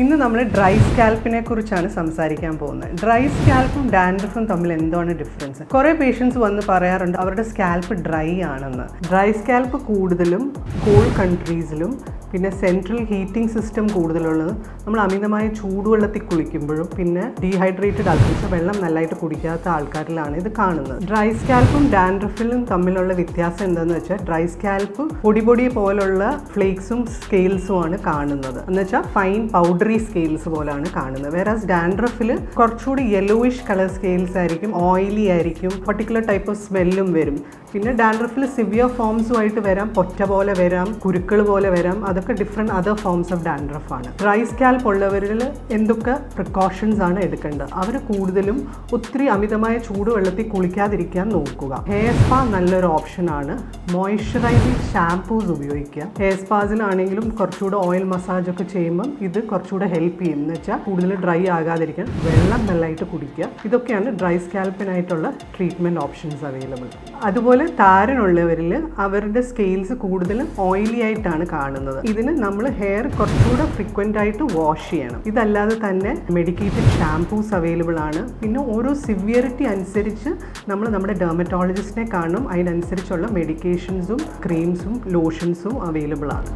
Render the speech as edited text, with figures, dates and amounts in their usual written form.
ഇന്ന് നമ്മൾ ഡ്രൈ സ്കാൽപ്പിനെ കുറിച്ചാണ് സംസാരിക്കാൻ പോകുന്നത്. ഡ്രൈ സ്കാൽപ്പും ഡാൻഡ്രഫും തമ്മിൽ എന്താണ് ഡിഫറൻസ്? കുറേ പേഷ്യൻസ് വന്ന് പറയാറുണ്ട് അവരുടെ സ്കാൽപ്പ് ഡ്രൈ ആണെന്ന്. ഡ്രൈ സ്കാൽപ്പ് കൂടുതലും കോൾഡ് കൺട്രീസിലും പിന്നെ സെൻട്രൽ ഹീറ്റിംഗ് സിസ്റ്റം കൂടുതലുള്ളത് നമ്മൾ അമിതമായ ചൂടുവെള്ളത്തിൽ കുളിക്കുമ്പോഴും പിന്നെ ഡീഹൈഡ്രേറ്റഡ് ആൾക്കാർ വെള്ളം നല്ലതായിട്ട് കുടിക്കാത്ത ആൾക്കാരിലാണ് ഇത് കാണുന്നത്. ഡ്രൈ സ്കാൽപ്പും ഡാൻഡ്രഫിലും തമ്മിലുള്ള വ്യത്യാസം എന്താണെന്ന് വെച്ചാൽ ഡ്രൈ സ്കാൽപ്പ് പൊടി പോലുള്ള ഫ്ലേക്സും സ്കെയിൽസും ആണ് കാണുന്നത്. എന്ന് വെച്ചാൽ ഫൈൻ പൗഡറി സ്കെയിൽസ് പോലാണ് കാണുന്നത്. വേറാസ് ഡാൻഡ്രഫിൽ കുറച്ചുകൂടി യെല്ലോയിഷ് കളർ സ്കെയിൽസ് ആയിരിക്കും, ഓയിലി ആയിരിക്കും, പർട്ടിക്കുലർ ടൈപ്പ് ഓഫ് സ്മെല്ലും വരും. പിന്നെ ഡാൻഡ്രഫിൽ സിവിയർ ഫോംസുമായിട്ട് വരാം, പൊറ്റ പോലെ വരാം, കുരുക്കൾ പോലെ വരാം. അതൊക്കെ different other forms of dandruff ആണ്. ഡ്രൈ സ്കാൽപ്പ് ഉള്ളവരിൽ എന്തൊക്കെ പ്രിക്കോഷൻസ് ആണ് എടുക്കേണ്ടത്? അവർ കൂടുതലും ഒത്തിരി അമിതമായ ചൂടുവെള്ളത്തിൽ കുളിക്കാതിരിക്കാൻ നോക്കുക. ഹെയർ സ്പാ നല്ലൊരു ഓപ്ഷനാണ്. മോയ്സ്ചറൈസിങ് ഷാംപൂസ് ഉപയോഗിക്കുക. ഹെയർ സ്പാസിലാണെങ്കിലും കുറച്ചുകൂടെ ഓയിൽ മസാജ് ഒക്കെ ചെയ്യുമ്പം ഇത് കുറച്ചുകൂടെ ഹെൽപ്പ് ചെയ്യും. എന്ന് വെച്ചാൽ കൂടുതൽ ഡ്രൈ ആകാതിരിക്കാൻ വെള്ളം നല്ലതായിട്ട് കുടിക്കുക. ഇതൊക്കെയാണ് ഡ്രൈ സ്കാൽപ്പിനായിട്ടുള്ള ട്രീറ്റ്മെൻറ്റ് ഓപ്ഷൻസ് അവൈലബിൾ. അതുപോലെ താരനുള്ളവരിൽ അവരുടെ സ്കെയിൽസ് കൂടുതലും ഓയിലി ആയിട്ടാണ് കാണുന്നത്. ഇതിന് നമ്മൾ ഹെയർ കുറച്ചുകൂടെ ഫ്രീക്വൻ്റ് ആയിട്ട് വാഷ് ചെയ്യണം. ഇതല്ലാതെ തന്നെ മെഡിക്കേറ്റഡ് ഷാംപൂസ് അവൈലബിൾ ആണ്. പിന്നെ ഓരോ സിവിയറിറ്റി അനുസരിച്ച് നമ്മൾ നമ്മുടെ ഡെർമറ്റോളജിസ്റ്റിനെ കാണും. അതിനനുസരിച്ചുള്ള മെഡിക്കേഷൻസും ക്രീംസും ലോഷൻസും അവൈലബിൾ ആണ്.